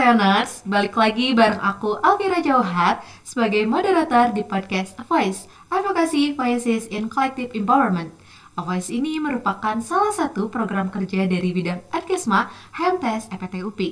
Pantheoners, balik lagi bareng aku Alvira Jauhar sebagai moderator di podcast A Voice, Advokasi Voices in Collective Empowerment. A Voice ini merupakan salah satu program kerja dari bidang Adkesma HMTS EPT UPI.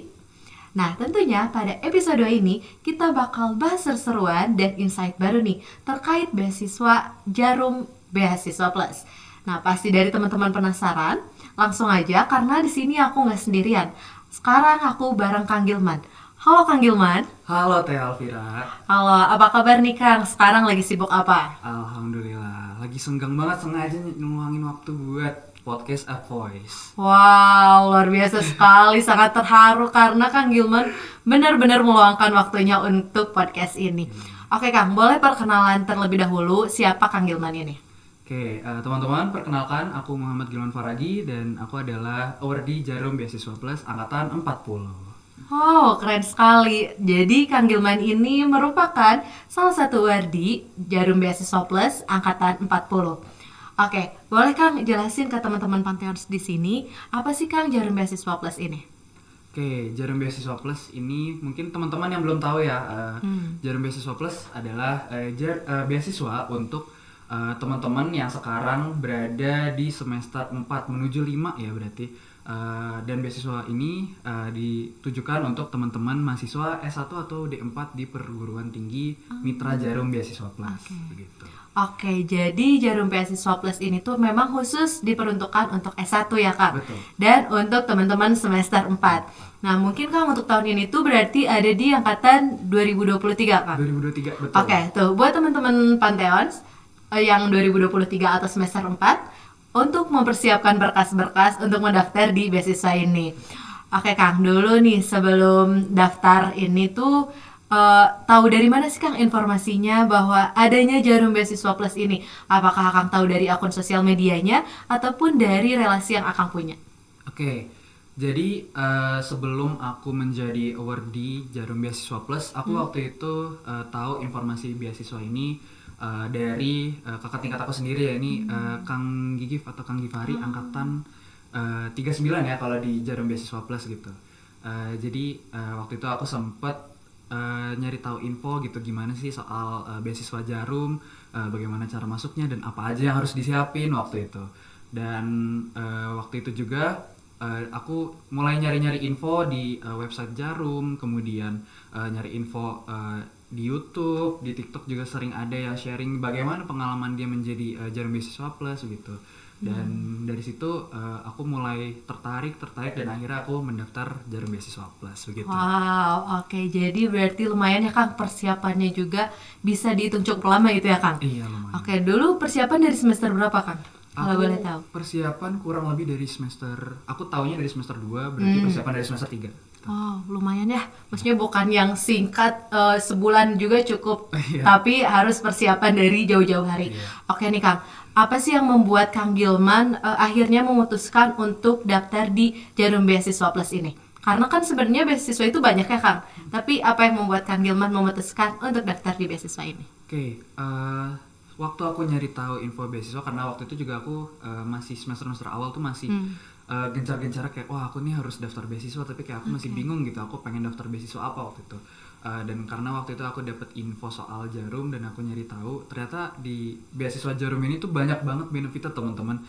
Nah, tentunya pada episode ini kita bakal bahas seru-seruan dan insight baru nih terkait beasiswa Jarum Beasiswa Plus. Nah, pasti dari teman-teman penasaran, langsung aja karena di sini aku nggak sendirian. Sekarang aku bareng Kang Gilman. Halo Kang Gilman. Halo Teh Alvira. Halo, apa kabar nih Kang? Sekarang lagi sibuk apa? Alhamdulillah, lagi senggang banget, sengaja ngeluangin waktu buat podcast A Voice. Wow, luar biasa sekali. Sangat terharu karena Kang Gilman benar-benar meluangkan waktunya untuk podcast ini. Oke Kang, boleh perkenalan terlebih dahulu siapa Kang Gilman ini? Oke, teman-teman, perkenalkan aku Muhammad Gilman Faragi dan aku adalah awardee Jarum Beasiswa Plus angkatan 40. Oh, keren sekali. Jadi Kang Gilman ini merupakan salah satu awardee Jarum Beasiswa Plus angkatan 40. Oke, boleh Kang jelasin ke teman-teman Pantheoners di sini, apa sih Kang Jarum Beasiswa Plus ini? Oke, Jarum Beasiswa Plus ini mungkin teman-teman yang belum tahu ya. Jarum Beasiswa Plus adalah beasiswa untuk teman-teman yang sekarang berada di semester 4 menuju 5 ya berarti. Dan beasiswa ini ditujukan untuk teman-teman mahasiswa S1 atau D4 di perguruan tinggi Mitra Jarum Beasiswa Plus. Begitu. Oke, jadi Jarum Beasiswa Plus ini tuh memang khusus diperuntukkan untuk S1 ya Kak? Betul. Dan untuk teman-teman semester 4. Nah, mungkin Kang untuk tahun ini tuh berarti ada di angkatan 2023 Kak? 2023, betul. Oke, tuh buat teman-teman Pantheons yang 2023 atau semester 4 untuk mempersiapkan berkas-berkas untuk mendaftar di beasiswa ini. Oke Kang, dulu nih sebelum daftar ini tuh tahu dari mana sih Kang informasinya bahwa adanya Jarum Beasiswa Plus ini? Apakah Kang tahu dari akun sosial medianya ataupun dari relasi yang Akang punya? Oke, jadi sebelum aku menjadi awardee Jarum Beasiswa Plus, aku waktu itu tahu informasi beasiswa ini dari kakak tingkat aku sendiri ya, ini Kang Gigif atau Kang Gifari angkatan 39 ya kalau di Jarum Beasiswa Plus gitu. Jadi waktu itu aku sempat nyari tahu info gitu gimana sih soal beasiswa Jarum, bagaimana cara masuknya dan apa aja yang harus disiapin waktu itu. Dan waktu itu juga aku mulai nyari-nyari info di website Jarum, kemudian nyari info di YouTube, di TikTok juga sering ada yang sharing bagaimana pengalaman dia menjadi Jarum Beasiswa Plus gitu. Dan dari situ aku mulai tertarik dan akhirnya aku mendaftar Jarum Beasiswa Plus begitu. Wow, oke. Jadi berarti lumayan ya Kang persiapannya juga bisa dihitung cukup lama gitu ya Kang? Iya, lumayan. Oke, dulu persiapan dari semester berapa Kang? Kalau boleh tahu. Persiapan kurang lebih dari aku taunya dari semester 2, berarti persiapan dari semester 3. Oh, lumayan ya. Maksudnya bukan yang singkat sebulan juga cukup, Iya. tapi harus persiapan dari jauh-jauh hari. Iya. Oke nih Kang, apa sih yang membuat Kang Gilman akhirnya memutuskan untuk daftar di Jarum Beasiswa Plus ini? Karena kan sebenarnya beasiswa itu banyak ya Kang. Tapi apa yang membuat Kang Gilman memutuskan untuk daftar di beasiswa ini? Oke, waktu aku nyari tahu info beasiswa, karena waktu itu juga aku masih semester awal tuh masih gencar-gencar kayak wah aku nih harus daftar beasiswa, tapi kayak aku masih bingung gitu, aku pengen daftar beasiswa apa waktu itu. Dan karena waktu itu aku dapet info soal Jarum dan aku nyari tahu, ternyata di beasiswa Jarum ini tuh banyak banget benefitnya teman-teman.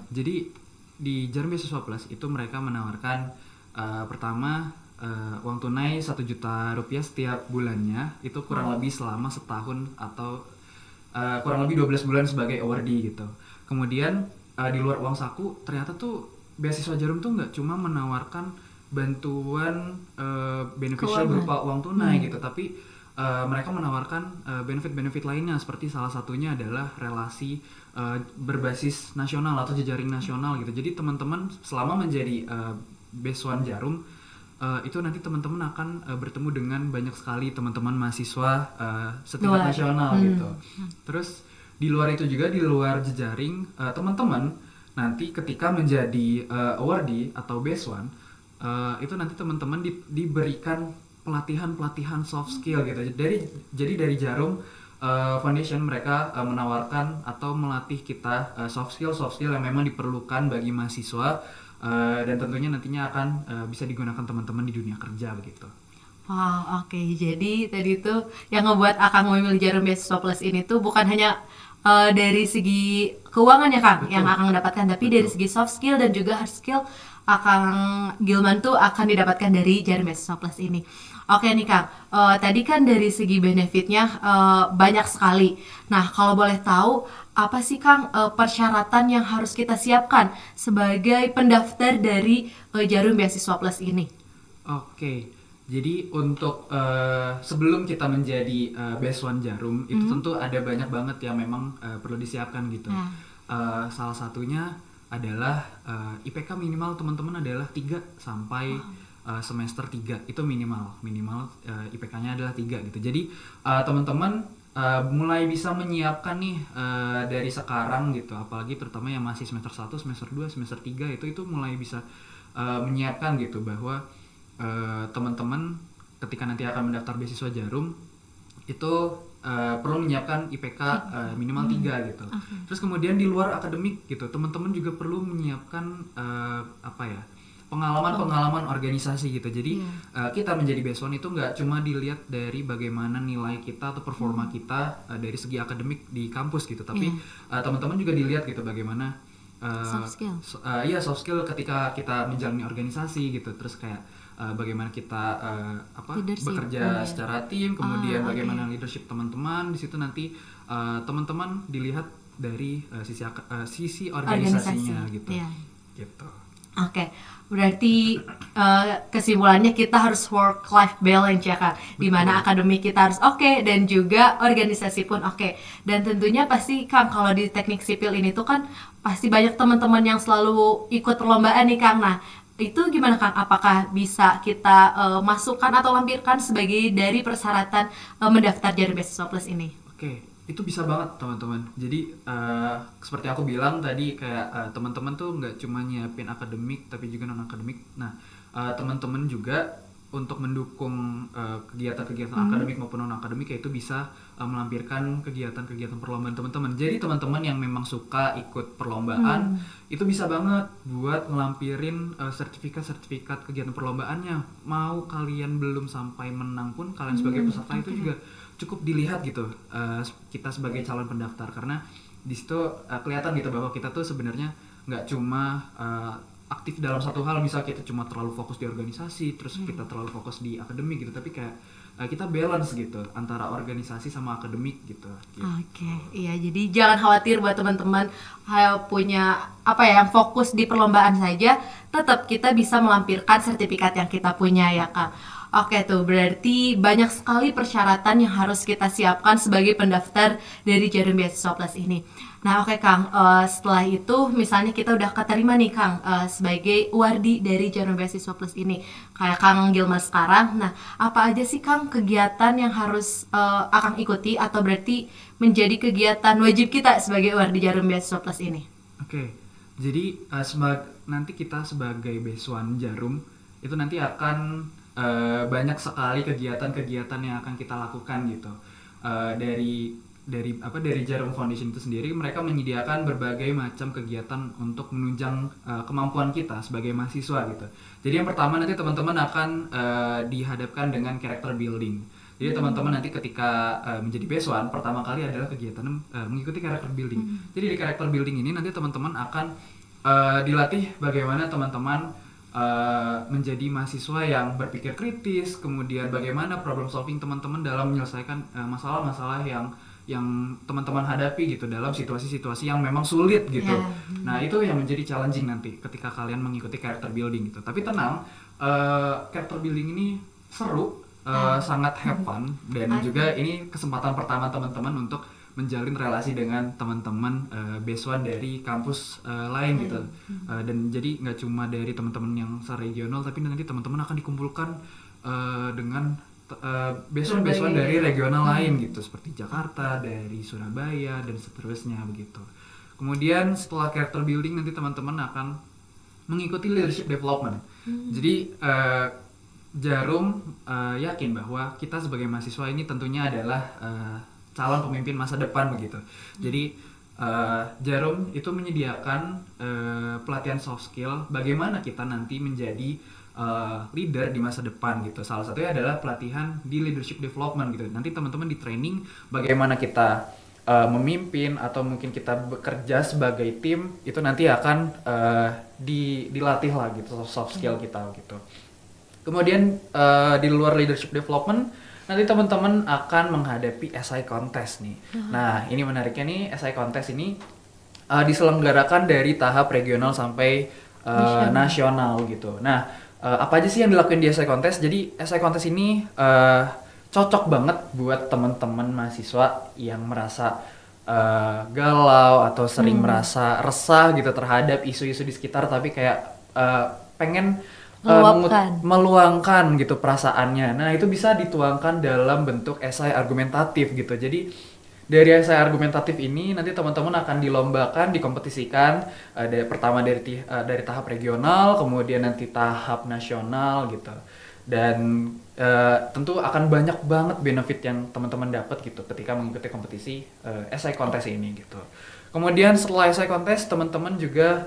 Jadi di Jarum Beasiswa Plus itu mereka menawarkan pertama uang tunai 1 juta rupiah setiap bulannya, itu kurang lebih selama setahun atau kurang lebih 12 bulan sebagai awardee gitu. Kemudian di luar uang saku, ternyata tuh beasiswa Jarum tuh nggak cuma menawarkan bantuan beneficial berupa uang tunai gitu, tapi mereka menawarkan benefit-benefit lainnya, seperti salah satunya adalah relasi berbasis nasional atau jejaring nasional gitu. Jadi teman-teman selama menjadi beasiswan Jarum itu nanti teman-teman akan bertemu dengan banyak sekali teman-teman mahasiswa setingkat nasional gitu. Terus di luar itu juga, di luar jejaring teman-teman nanti ketika menjadi awardee atau beasiswan itu nanti teman-teman diberikan pelatihan soft skill gitu. Jadi dari Jarum Foundation mereka menawarkan atau melatih kita soft skill yang memang diperlukan bagi mahasiswa dan tentunya nantinya akan bisa digunakan teman-teman di dunia kerja begitu. Wow, oke. Jadi tadi tuh yang ngebuat Akang memilih Jarum Beasiswa Plus ini tuh bukan hanya dari segi keuangan ya Kang yang Betul. Akang dapatkan, tapi Betul. dari segi soft skill dan juga hard skill Akang Gilman tuh akan didapatkan dari Jarum Beasiswa Plus ini. Oke nih Kang, tadi kan dari segi benefitnya banyak sekali. Nah kalau boleh tahu apa sih Kang persyaratan yang harus kita siapkan sebagai pendaftar dari Jarum Beasiswa Plus ini? Oke, jadi untuk sebelum kita menjadi Beasiswa Jarum itu tentu ada banyak banget yang memang perlu disiapkan gitu. Salah satunya adalah IPK minimal teman-teman adalah 3 sampai semester 3 itu minimal IPK-nya adalah 3 gitu. Jadi teman-teman mulai bisa menyiapkan nih dari sekarang gitu, apalagi terutama yang masih semester 1, semester 2, semester 3 itu mulai bisa menyiapkan gitu bahwa teman-teman ketika nanti akan mendaftar beasiswa Jarum itu perlu menyiapkan IPK minimal 3 gitu. Terus kemudian di luar akademik gitu, teman-teman juga perlu menyiapkan pengalaman-pengalaman organisasi gitu. Jadi kita menjadi beasiswa itu nggak cuma dilihat dari bagaimana nilai kita atau performa kita dari segi akademik di kampus gitu, tapi teman-teman juga dilihat gitu bagaimana Soft skill. soft skill ketika kita menjalani organisasi gitu. Terus kayak bagaimana kita Leadership. bekerja secara tim, kemudian oke. bagaimana leadership teman-teman. Di situ nanti teman-teman dilihat dari sisi organisasinya Organisasi, gitu. iya. Gitu. Oke, berarti kesimpulannya kita harus work-life balance ya Kak, dimana akademik kita harus oke dan juga organisasi pun oke. Dan tentunya pasti Kang kalau di teknik sipil ini tuh kan pasti banyak teman-teman yang selalu ikut perlombaan nih Kang. Nah itu gimana Kang? Apakah bisa kita masukkan atau lampirkan sebagai dari persyaratan mendaftar Jarum Beasiswa Plus ini? Oke, itu bisa banget teman-teman. Jadi seperti aku bilang tadi kayak teman-teman tuh nggak cuma nyiapin akademik tapi juga non akademik. Nah teman-teman juga untuk mendukung kegiatan-kegiatan akademik maupun non akademik yaitu bisa melampirkan kegiatan-kegiatan perlombaan teman-teman. Jadi teman-teman yang memang suka ikut perlombaan itu bisa banget buat ngelampirin sertifikat-sertifikat kegiatan perlombaannya. Mau kalian belum sampai menang pun kalian sebagai peserta itu juga cukup dilihat gitu kita sebagai calon pendaftar, karena di situ kelihatan gitu bahwa kita tuh sebenarnya nggak cuma aktif dalam satu hal, misal kita cuma terlalu fokus di organisasi terus kita terlalu fokus di akademik gitu, tapi kayak kita balance gitu antara organisasi sama akademik gitu. Oke, iya jadi jangan khawatir buat teman-teman punya apa ya yang fokus di perlombaan saja, tetap kita bisa melampirkan sertifikat yang kita punya ya Kak. Oke tuh berarti banyak sekali persyaratan yang harus kita siapkan sebagai pendaftar dari Jarum Beasiswa Plus ini. Nah oke Kang, setelah itu misalnya kita udah keterima nih Kang sebagai wardi dari Jarum Beasiswa Plus ini, kayak Kang Gilman sekarang. Nah apa aja sih Kang kegiatan yang harus Akang ikuti atau berarti menjadi kegiatan wajib kita sebagai wardi Jarum Beasiswa Plus ini? Oke, jadi nanti kita sebagai beasiswan Jarum itu nanti akan banyak sekali kegiatan-kegiatan yang akan kita lakukan gitu. Dari Jarum Foundation itu sendiri, mereka menyediakan berbagai macam kegiatan untuk menunjang kemampuan kita sebagai mahasiswa gitu. Jadi yang pertama nanti teman-teman akan dihadapkan dengan character building. Jadi teman-teman nanti ketika menjadi beasiswan pertama kali adalah kegiatan mengikuti character building. Jadi di character building ini nanti teman-teman akan dilatih bagaimana teman-teman menjadi mahasiswa yang berpikir kritis, kemudian bagaimana problem solving teman-teman dalam menyelesaikan masalah-masalah yang teman-teman hadapi gitu dalam situasi-situasi yang memang sulit gitu. Nah itu yang menjadi challenging nanti ketika kalian mengikuti character building gitu. Tapi tenang, character building ini seru, sangat have fun, dan juga ini kesempatan pertama teman-teman untuk menjalin relasi dengan teman-teman beasiswan dari kampus lain gitu. Dan jadi nggak cuma dari teman-teman yang seregional, tapi nanti teman-teman akan dikumpulkan dengan beasiswan dari regional lain gitu, seperti Jakarta, dari Surabaya dan seterusnya begitu. Kemudian setelah character building nanti teman-teman akan mengikuti leadership development. Jadi Jarum yakin bahwa kita sebagai mahasiswa ini tentunya adalah calon pemimpin masa depan begitu. Jadi Jarum itu menyediakan pelatihan soft skill bagaimana kita nanti menjadi leader di masa depan gitu. Salah satunya adalah pelatihan di leadership development gitu. Nanti teman-teman di training bagaimana kita memimpin atau mungkin kita bekerja sebagai tim, itu nanti akan dilatih lah gitu soft skill kita gitu. Kemudian di luar leadership development, nanti teman-teman akan menghadapi SI contest nih. Nah, ini menariknya nih, SI contest ini diselenggarakan dari tahap regional sampai nasional gitu. Nah, apa aja sih yang dilakuin di SI contest? Jadi SI contest ini cocok banget buat teman-teman mahasiswa yang merasa galau atau sering merasa resah gitu terhadap isu-isu di sekitar, tapi kayak pengen meluangkan gitu perasaannya. Nah, itu bisa dituangkan dalam bentuk esai argumentatif gitu. Jadi dari esai argumentatif ini nanti teman-teman akan dilombakan, dikompetisikan pertama dari tahap regional, kemudian nanti tahap nasional gitu. Dan tentu akan banyak banget benefit yang teman-teman dapat gitu ketika mengikuti kompetisi esai kontes ini gitu. Kemudian setelah esai kontes, teman-teman juga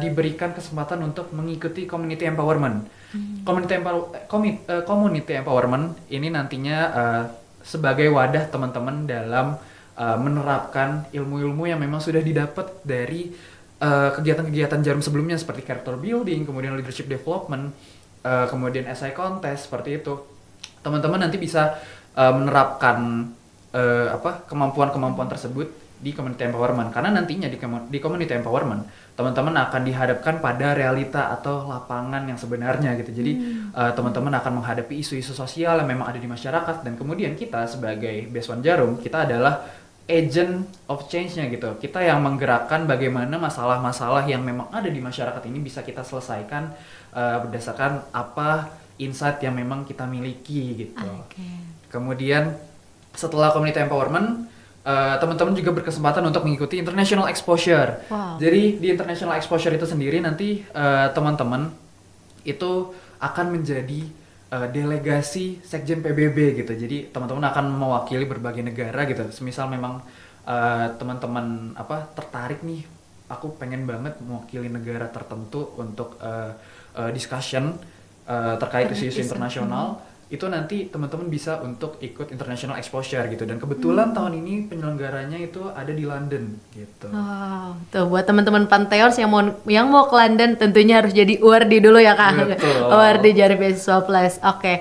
diberikan kesempatan untuk mengikuti community empowerment. Community empowerment ini nantinya sebagai wadah teman-teman dalam menerapkan ilmu-ilmu yang memang sudah didapat dari kegiatan-kegiatan Jarum sebelumnya seperti character building, kemudian leadership development, kemudian SI contest seperti itu. Teman-teman nanti bisa menerapkan kemampuan-kemampuan tersebut di community empowerment, karena nantinya di community empowerment teman-teman akan dihadapkan pada realita atau lapangan yang sebenarnya gitu. Jadi teman-teman akan menghadapi isu-isu sosial yang memang ada di masyarakat, dan kemudian kita sebagai Beasiswa Jarum, kita adalah agent of change-nya gitu. Kita yang menggerakkan bagaimana masalah-masalah yang memang ada di masyarakat ini bisa kita selesaikan berdasarkan apa insight yang memang kita miliki gitu. Kemudian setelah community empowerment, teman-teman juga berkesempatan untuk mengikuti international exposure. Jadi di international exposure itu sendiri nanti teman-teman itu akan menjadi delegasi sekjen PBB gitu. Jadi teman-teman akan mewakili berbagai negara gitu. Semisal memang teman-teman tertarik nih, aku pengen banget mewakili negara tertentu untuk discussion terkait isu-isu internasional. Itu nanti teman-teman bisa untuk ikut international exposure gitu, dan kebetulan tahun ini penyelenggaranya itu ada di London gitu. Tuh buat teman-teman Pantheons yang mau ke London tentunya harus jadi URD dulu ya Kang. URD Jarum Beasiswa Plus. Oke.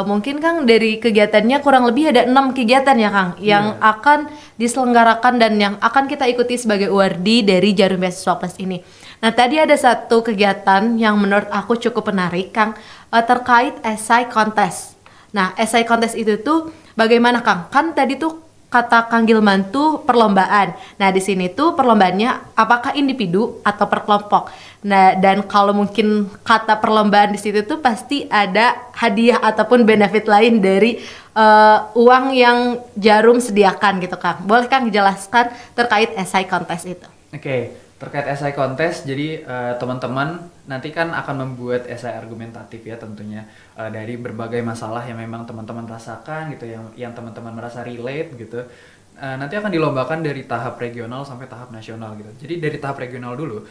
Mungkin Kang dari kegiatannya kurang lebih ada 6 kegiatan ya Kang yang akan diselenggarakan dan yang akan kita ikuti sebagai URD dari Jarum Beasiswa Plus ini. Nah, tadi ada satu kegiatan yang menurut aku cukup menarik Kang, terkait essay contest. Nah, essay contest itu tuh bagaimana Kang? Kan tadi tuh kata Kang Gilman tuh perlombaan. Nah, di sini tuh perlombaannya apakah individu atau per kelompok. Nah, dan kalau mungkin kata perlombaan di situ tuh pasti ada hadiah ataupun benefit lain dari uang yang Jarum sediakan gitu Kang. Boleh Kang jelaskan terkait essay contest itu? Oke. Terkait esai kontes, jadi teman-teman nanti kan akan membuat esai argumentatif ya tentunya dari berbagai masalah yang memang teman-teman rasakan gitu, yang teman-teman merasa relate gitu. Nanti akan dilombakan dari tahap regional sampai tahap nasional gitu. Jadi dari tahap regional dulu,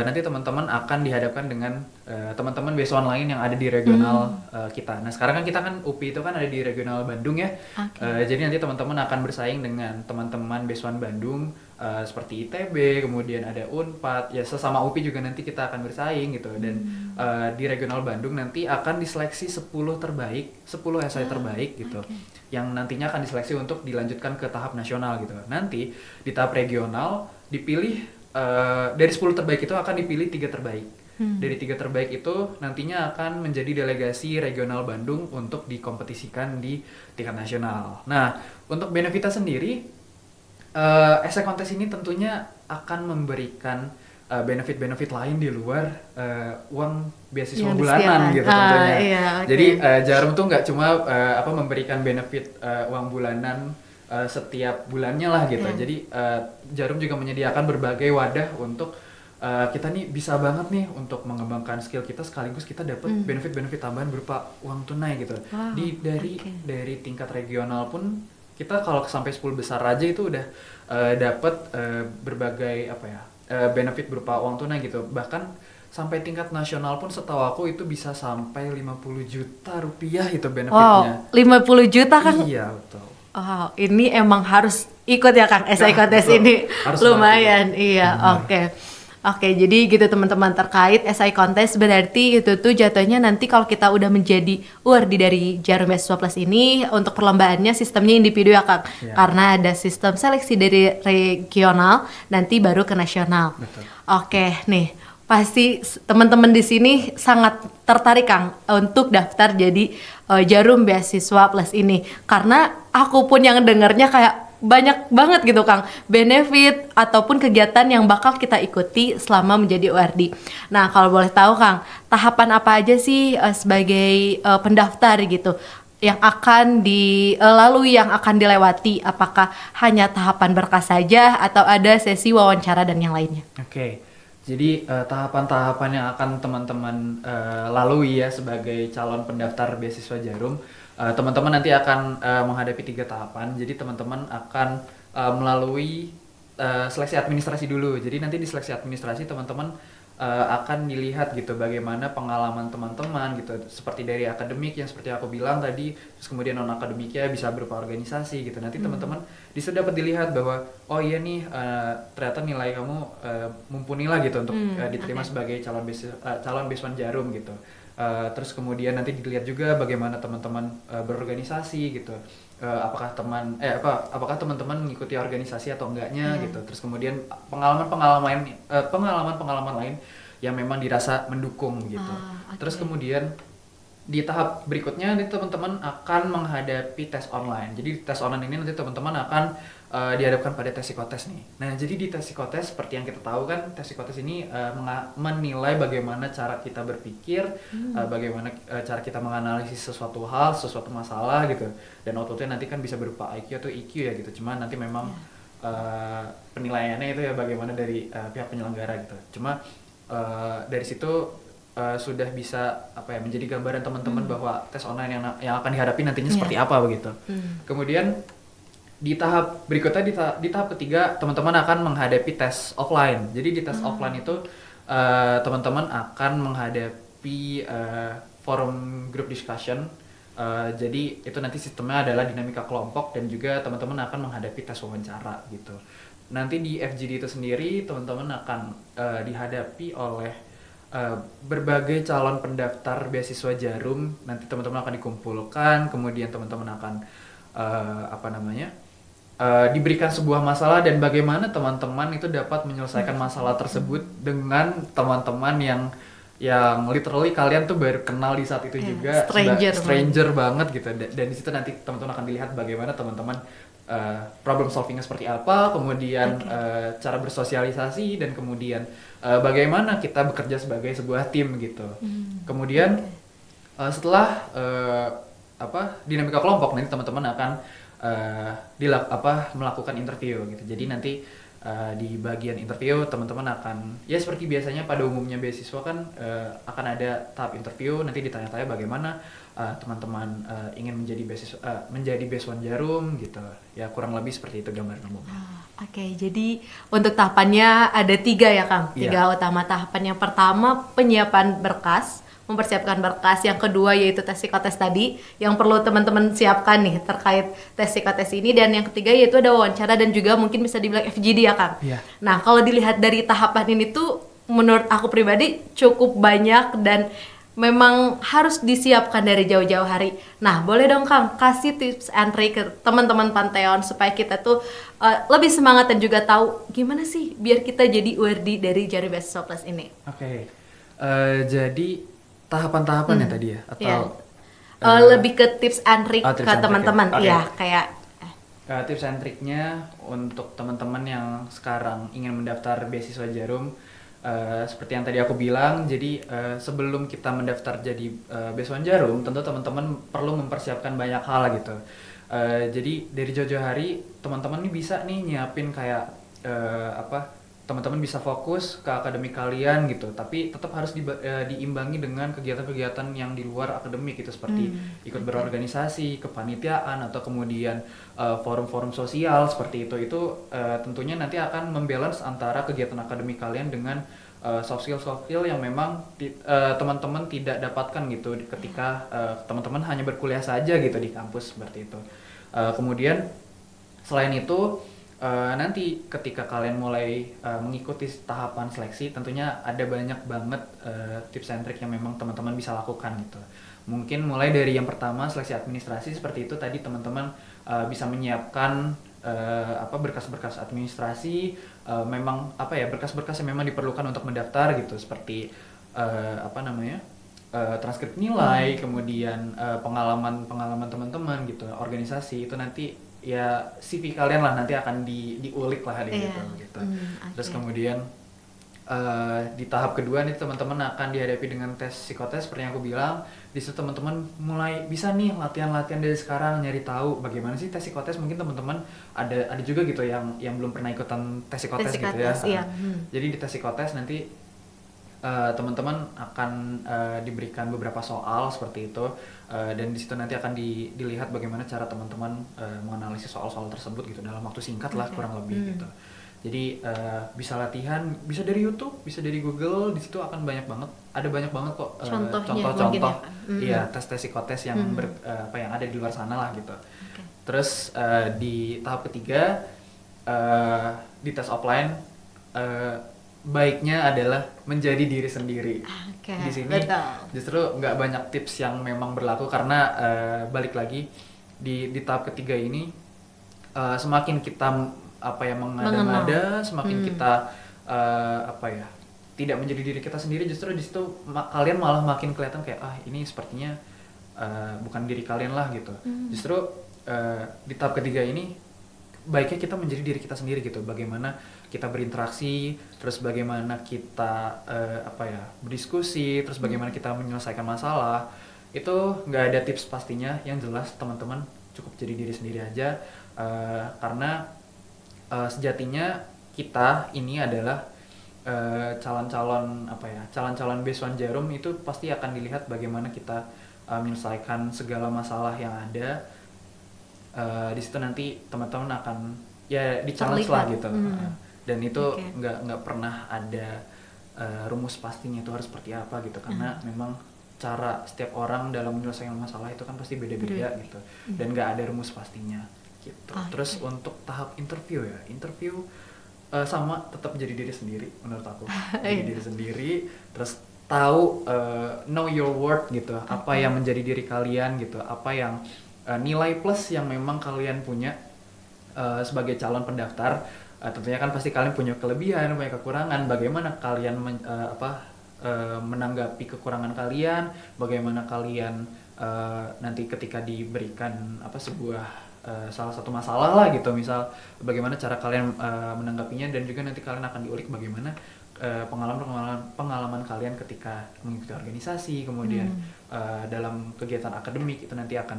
nanti teman-teman akan dihadapkan dengan teman-teman beasiswan lain yang ada di regional kita. Nah, sekarang kan kita kan UPI itu kan ada di regional Bandung ya. Jadi nanti teman-teman akan bersaing dengan teman-teman beasiswan Bandung seperti ITB, kemudian ada Unpad, ya sesama UPI juga nanti kita akan bersaing gitu. Dan di regional Bandung nanti akan diseleksi 10 terbaik, 10 esai terbaik gitu. Yang nantinya akan diseleksi untuk dilanjutkan ke tahap nasional gitu. Nanti di tahap regional dipilih dari 10 terbaik itu akan dipilih 3 terbaik. Dari 3 terbaik itu nantinya akan menjadi delegasi regional Bandung untuk dikompetisikan di tingkat nasional. Nah, untuk benefitnya sendiri, essay kontes ini tentunya akan memberikan benefit-benefit lain di luar uang beasiswa bulanan gitu tentunya. Jadi Jarum tuh nggak cuma memberikan benefit uang bulanan setiap bulannya lah gitu. Jadi Jarum juga menyediakan berbagai wadah untuk kita nih bisa banget nih untuk mengembangkan skill kita, sekaligus kita dapat benefit-benefit tambahan berupa uang tunai gitu. Dari tingkat regional pun kita kalau sampai 10 besar aja itu udah dapat berbagai benefit berupa uang tunai gitu. Bahkan sampai tingkat nasional pun setahu aku itu bisa sampai 50 juta rupiah itu benefitnya. Wow, 50 juta kan? Iya, betul. Wow, ini emang harus ikut ya Kang, SI Nah, Kontes betul. ini. Harus Lumayan, banget, iya, benar. oke. Oke, jadi gitu teman-teman terkait SI Kontes berarti itu tuh jatuhnya nanti kalau kita udah menjadi awardee dari Jarum Beasiswa Plus ini untuk perlombaannya sistemnya individu ya Kang. Iya. Karena ada sistem seleksi dari regional nanti baru ke nasional. Betul. Oke, nih pasti teman-teman di sini sangat tertarik Kang untuk daftar jadi Jarum Beasiswa Plus ini karena aku pun yang dengarnya kayak banyak banget gitu Kang benefit ataupun kegiatan yang bakal kita ikuti selama menjadi ORD. Nah kalau boleh tahu Kang, tahapan apa aja sih sebagai pendaftar gitu yang akan dilalui, yang akan dilewati? Apakah hanya tahapan berkas saja atau ada sesi wawancara dan yang lainnya? Oke, jadi tahapan-tahapan yang akan teman-teman lalui ya sebagai calon pendaftar beasiswa Jarum, teman-teman nanti akan menghadapi 3 tahapan. Jadi teman-teman akan melalui seleksi administrasi dulu. Jadi nanti di seleksi administrasi teman-teman akan dilihat gitu bagaimana pengalaman teman-teman gitu, seperti dari akademik yang seperti aku bilang tadi, terus kemudian non akademiknya bisa berupa organisasi gitu. Nanti teman-teman bisa dapat dilihat bahwa oh iya nih ternyata nilai kamu mumpuni lah gitu untuk diterima sebagai calon beasiswa Jarum gitu. Terus kemudian nanti dilihat juga bagaimana teman-teman berorganisasi gitu. Apakah teman-teman mengikuti organisasi atau enggaknya gitu. Terus kemudian pengalaman lain yang memang dirasa mendukung gitu. Okay. Terus kemudian di tahap berikutnya nanti teman-teman akan menghadapi tes online. Jadi tes online ini nanti teman-teman akan dihadapkan pada tes psikotes nih. Nah, jadi di tes psikotes seperti yang kita tahu kan, tes psikotes ini menilai bagaimana cara kita berpikir, bagaimana cara kita menganalisis sesuatu hal, sesuatu masalah gitu. Dan outputnya nanti kan bisa berupa IQ atau EQ ya gitu. Cuma nanti memang penilaiannya itu ya bagaimana dari pihak penyelenggara gitu. Cuma dari situ sudah bisa menjadi gambaran teman-teman bahwa tes online yang akan dihadapi nantinya seperti apa begitu. Kemudian di tahap berikutnya di tahap ketiga teman-teman akan menghadapi tes offline. Jadi di tes offline itu teman-teman akan menghadapi forum group discussion. Jadi itu nanti sistemnya adalah dinamika kelompok dan juga teman-teman akan menghadapi tes wawancara gitu. Nanti di FGD itu sendiri teman-teman akan dihadapi oleh berbagai calon pendaftar beasiswa Jarum. Nanti teman-teman akan dikumpulkan, kemudian teman-teman akan diberikan sebuah masalah dan bagaimana teman-teman itu dapat menyelesaikan masalah tersebut dengan teman-teman yang literally kalian tuh baru kenal di saat itu juga, stranger banget gitu. Dan di situ nanti teman-teman akan dilihat bagaimana teman-teman problem solvingnya seperti apa, kemudian cara bersosialisasi, dan kemudian bagaimana kita bekerja sebagai sebuah tim gitu. Kemudian setelah dinamika kelompok, nanti teman-teman akan melakukan interview gitu. Jadi nanti di bagian interview teman-teman akan ya seperti biasanya pada umumnya beasiswa kan akan ada tahap interview. Nanti ditanya-tanya bagaimana teman-teman ingin menjadi beasiswa Jarum gitu. Ya kurang lebih seperti itu gambaran umumnya. Oke, jadi untuk tahapannya ada 3 ya Kang? 3 utama. Tahapan yang pertama penyiapan berkas, mempersiapkan berkas. Yang kedua yaitu tes psikotes tadi yang perlu teman-teman siapkan nih terkait tes psikotes ini. Dan yang ketiga yaitu ada wawancara dan juga mungkin bisa dibilang FGD ya Kang. Nah kalau dilihat dari tahapan ini tuh menurut aku pribadi cukup banyak dan memang harus disiapkan dari jauh-jauh hari. Nah boleh dong Kang kasih tips and trick ke teman-teman Pantheon supaya kita tuh lebih semangat dan juga tahu gimana sih biar kita jadi awardee dari Jarum Beasiswa Plus ini. Oke. Jadi tahapan-tahapannya tadi ya atau lebih ke tips and trick ke teman-teman. Iya, kayak tips and triknya untuk teman-teman yang sekarang ingin mendaftar beasiswa Jarum, seperti yang tadi aku bilang. Jadi sebelum kita mendaftar jadi beasiswa Jarum, tentu teman-teman perlu mempersiapkan banyak hal gitu. Jadi dari jauh-jauh hari teman-teman nih bisa nih nyiapin kayak teman-teman bisa fokus ke akademik kalian gitu, tapi tetap harus diimbangi dengan kegiatan-kegiatan yang di luar akademik gitu, seperti ikut berorganisasi, kepanitiaan, atau kemudian forum-forum sosial seperti itu. Tentunya nanti akan membalance antara kegiatan akademik kalian dengan soft skill yang memang teman-teman tidak dapatkan gitu ketika teman-teman hanya berkuliah saja gitu di kampus seperti itu. Kemudian selain itu nanti ketika kalian mulai mengikuti tahapan seleksi, tentunya ada banyak banget tips and trick yang memang teman-teman bisa lakukan gitu. Mungkin mulai dari yang pertama, seleksi administrasi seperti itu tadi, teman-teman bisa menyiapkan berkas-berkas administrasi, memang berkas-berkas yang memang diperlukan untuk mendaftar gitu, seperti transkrip nilai, kemudian pengalaman teman-teman gitu, organisasi itu nanti ya CV kalian lah nanti akan diulik lah gitu. Terus kemudian di tahap kedua nih teman-teman akan dihadapi dengan tes psikotes seperti yang aku bilang. Di situ teman-teman mulai bisa nih latihan-latihan dari sekarang, nyari tahu bagaimana sih tes psikotes. Mungkin teman-teman ada juga gitu yang belum pernah ikutan tes psikotes gitu ya. Iya. Jadi di tes psikotes nanti teman-teman akan diberikan beberapa soal seperti itu, dan di situ nanti akan dilihat bagaimana cara teman-teman menganalisis soal-soal tersebut gitu dalam waktu singkat lah kurang lebih gitu. Jadi bisa latihan, bisa dari YouTube, bisa dari Google. Di situ akan ada banyak banget kok contoh-contoh tes psikotes yang yang ada di luar sana lah gitu. Terus di tahap ketiga di tes offline, baiknya adalah menjadi diri sendiri. Di sini justru nggak banyak tips yang memang berlaku, karena balik lagi di tahap ketiga ini semakin kita mengada-ngada, semakin kita tidak menjadi diri kita sendiri, justru di situ kalian malah makin kelihatan kayak ini sepertinya bukan diri kalian lah gitu. Justru di tahap ketiga ini baiknya kita menjadi diri kita sendiri gitu. Bagaimana kita berinteraksi, terus bagaimana kita berdiskusi, terus bagaimana kita menyelesaikan masalah. Itu nggak ada tips pastinya, yang jelas teman-teman cukup jadi diri sendiri aja, karena sejatinya kita ini adalah calon-calon beasiswa Jarum. Itu pasti akan dilihat bagaimana kita menyelesaikan segala masalah yang ada. Di situ nanti teman-teman akan di-challenge lah gitu. Dan itu nggak pernah ada rumus pastinya itu harus seperti apa gitu, karena memang cara setiap orang dalam menyelesaikan masalah itu kan pasti beda-beda gitu, dan nggak ada rumus pastinya gitu. Terus untuk tahap interview sama tetap jadi diri sendiri menurut aku. Jadi diri sendiri, terus tahu know your worth gitu, apa yang menjadi diri kalian gitu, apa yang nilai plus yang memang kalian punya sebagai calon pendaftar. Tentunya kan pasti kalian punya kelebihan, punya kekurangan. Bagaimana kalian menanggapi kekurangan kalian, bagaimana kalian nanti ketika diberikan sebuah salah satu masalah lah gitu, misal bagaimana cara kalian menanggapinya, dan juga nanti kalian akan diulik bagaimana pengalaman kalian ketika mengikuti organisasi, kemudian dalam kegiatan akademik itu nanti akan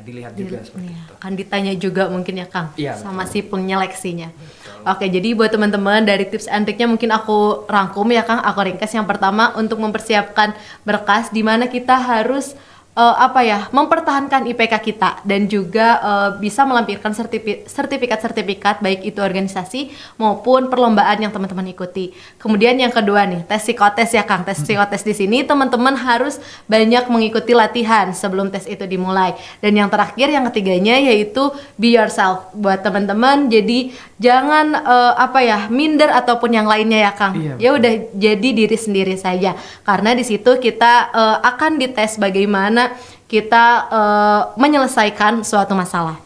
dilihat juga seperti itu. Akan ditanya juga mungkin ya Kang, sama si penyeleksinya. Betul. Oke, jadi buat teman-teman dari tips and triknya mungkin aku rangkum ya Kang, aku ringkas. Yang pertama untuk mempersiapkan berkas, di mana kita harus mempertahankan IPK kita, dan juga bisa melampirkan sertifikat baik itu organisasi maupun perlombaan yang teman-teman ikuti. Kemudian yang kedua nih, tes psikotes ya Kang. Tes psikotes di sini teman-teman harus banyak mengikuti latihan sebelum tes itu dimulai. Dan yang terakhir, yang ketiganya, yaitu be yourself buat teman-teman. Jadi jangan minder ataupun yang lainnya ya Kang. Ya udah, jadi diri sendiri saja. Karena di situ kita akan dites bagaimana kita menyelesaikan suatu masalah.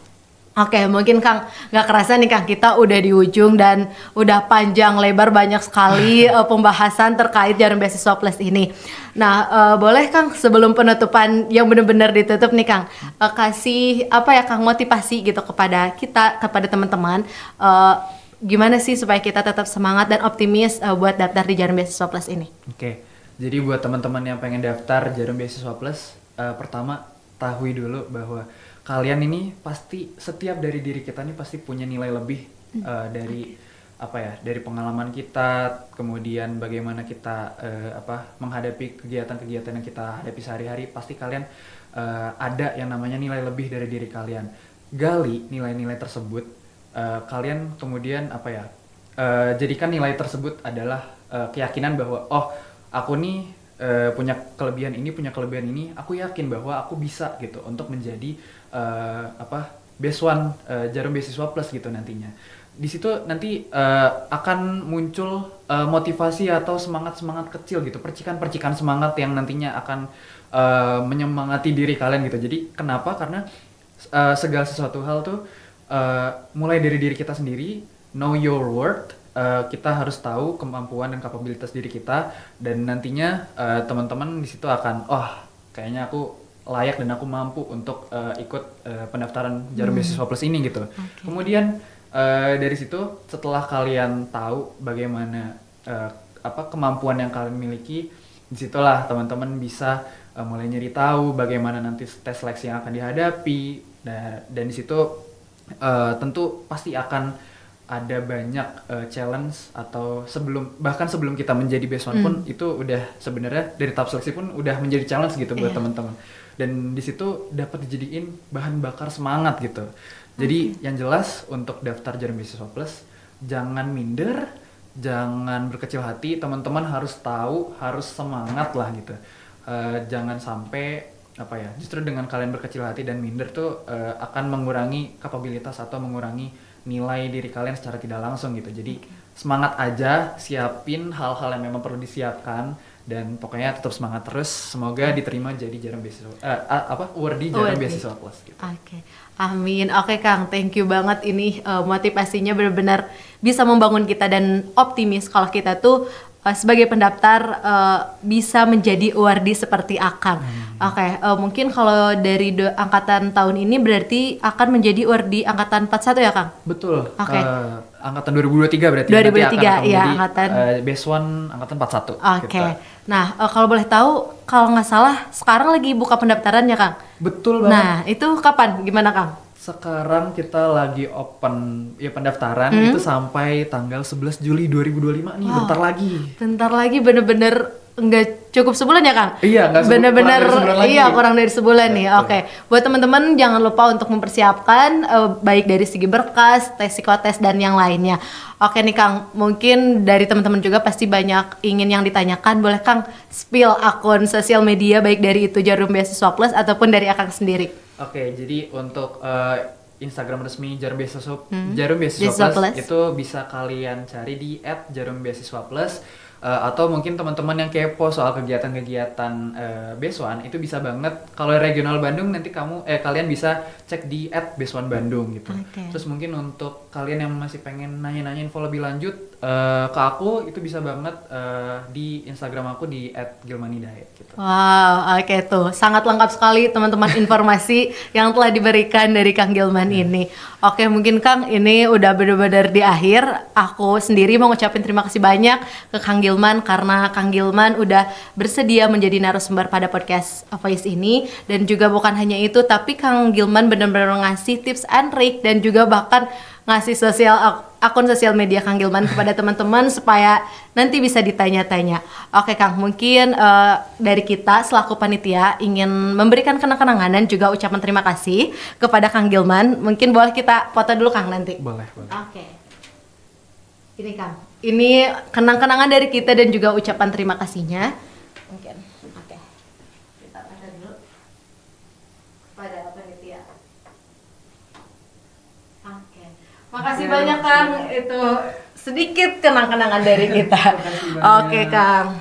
Oke, mungkin Kang gak kerasa nih Kang, kita udah di ujung dan udah panjang lebar banyak sekali pembahasan terkait Jarum Beasiswa Plus ini. Nah, boleh Kang sebelum penutupan yang benar-benar ditutup nih Kang, kasih Kang motivasi gitu kepada teman-teman, gimana sih supaya kita tetap semangat dan optimis buat daftar di Jarum Beasiswa Plus ini? Oke. Jadi buat teman-teman yang pengen daftar Jarum Beasiswa Plus, pertama tahui dulu bahwa kalian ini pasti, setiap dari diri kita ini pasti punya nilai lebih dari dari pengalaman kita, kemudian bagaimana kita menghadapi kegiatan-kegiatan yang kita hadapi sehari-hari, pasti kalian ada yang namanya nilai lebih dari diri kalian. Gali nilai-nilai tersebut, kalian kemudian jadikan nilai tersebut adalah keyakinan bahwa aku nih punya kelebihan ini, aku yakin bahwa aku bisa gitu untuk menjadi best one Jarum Beasiswa Plus gitu nantinya. Di situ nanti akan muncul motivasi atau semangat kecil gitu, percikan-percikan semangat yang nantinya akan menyemangati diri kalian gitu. Jadi kenapa? Karena segala sesuatu hal tuh mulai dari diri kita sendiri. Know your worth. Kita harus tahu kemampuan dan kapabilitas diri kita, dan nantinya teman-teman di situ akan kayaknya aku layak dan aku mampu untuk ikut pendaftaran Jarum Beasiswa Plus ini gitu. Okay. Kemudian dari situ setelah kalian tahu bagaimana kemampuan yang kalian miliki, disitulah teman-teman bisa mulai nyari tahu bagaimana nanti tes seleksi yang akan dihadapi, dan di situ tentu pasti akan ada banyak challenge, atau bahkan sebelum kita menjadi best one pun itu udah sebenarnya dari tahap seleksi pun udah menjadi challenge gitu buat teman-teman, dan di situ dapat dijadiin bahan bakar semangat gitu. Jadi yang jelas untuk daftar Jarum Beasiswa Plus, jangan minder, jangan berkecil hati, teman-teman harus tahu, harus semangat lah gitu. Jangan sampai justru dengan kalian berkecil hati dan minder tuh akan mengurangi kapabilitas atau mengurangi nilai diri kalian secara tidak langsung gitu. Jadi semangat aja, siapin hal-hal yang memang perlu disiapkan, dan pokoknya tetap semangat terus. Semoga diterima jadi Jarum Beasiswa awardee Jarum Beasiswa Plus gitu. Oke. Amin. Oke Kang, thank you banget, ini motivasinya benar-benar bisa membangun kita dan optimis kalau kita tuh sebagai pendaftar bisa menjadi awardee seperti Akang. Oke, mungkin kalau dari angkatan tahun ini berarti akan menjadi awardee angkatan 41 ya Kang? Betul. Oke. Angkatan 2023 berarti. 2023 ya, angkatan best one angkatan 41. Oke. Nah, kalau boleh tahu, kalau nggak salah sekarang lagi buka pendaftaran ya Kang? Betul banget. Nah, itu kapan? Gimana Kang? Sekarang kita lagi open pendaftaran itu sampai tanggal 11 Juli 2025 nih. Bentar lagi bener-bener nggak cukup sebulan ya Kang? Iya, nggak bener-bener iya, kurang dari sebulan nih. Oke. Buat teman-teman jangan lupa untuk mempersiapkan baik dari segi berkas, tes psikotes dan yang lainnya. Oke nih Kang, mungkin dari teman-teman juga pasti banyak ingin yang ditanyakan. Boleh Kang spill akun sosial media baik dari itu Jarum Beasiswa Plus ataupun dari Akang sendiri? Oke, jadi untuk Instagram resmi Jarum Beasiswa Plus itu bisa kalian cari di @jarumbeasiswaplus. Atau mungkin teman-teman yang kepo soal kegiatan-kegiatan Beswan itu bisa banget. Kalau regional Bandung nanti kalian bisa cek di @beswanbandung gitu. Okay. Terus mungkin untuk kalian yang masih pengen nanya-nanya info lebih lanjut ke aku, itu bisa banget di Instagram aku di @gilmanhidayat gitu. Wow, oke tuh. Sangat lengkap sekali teman-teman informasi yang telah diberikan dari Kang Gilman ini. Oke, mungkin Kang ini udah benar-benar di akhir. Aku sendiri mau ngucapin terima kasih banyak ke Kang Gilman karena Kang Gilman udah bersedia menjadi narasumber pada podcast Voice ini, dan juga bukan hanya itu, tapi Kang Gilman benar-benar ngasih tips and trick dan juga bahkan ngasih akun sosial media Kang Gilman kepada teman-teman supaya nanti bisa ditanya-tanya. Oke Kang, mungkin dari kita selaku panitia ingin memberikan kenang-kenangan dan juga ucapan terima kasih kepada Kang Gilman. Mungkin boleh kita foto dulu Kang nanti? Boleh. Oke. Ini Kang, ini kenang-kenangan dari kita dan juga ucapan terima kasihnya. Mungkin. Oke. Kita foto dulu kepada panitia. Oke. Makasih banyak Kang, itu sedikit kenang-kenangan dari kita. Oke Kang,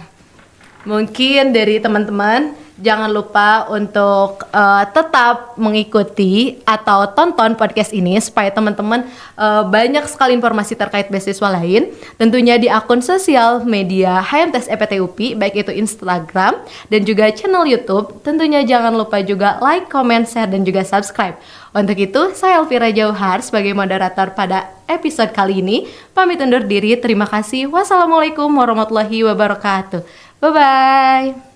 mungkin dari teman-teman jangan lupa untuk tetap mengikuti atau tonton podcast ini supaya teman-teman banyak sekali informasi terkait beasiswa lain, tentunya di akun sosial media HMTS EPTUPI, baik itu Instagram dan juga channel YouTube. Tentunya jangan lupa juga like, comment, share dan juga subscribe. Untuk itu, saya Elvira Jauhar sebagai moderator pada episode kali ini pamit undur diri. Terima kasih. Wassalamualaikum warahmatullahi wabarakatuh. Bye-bye.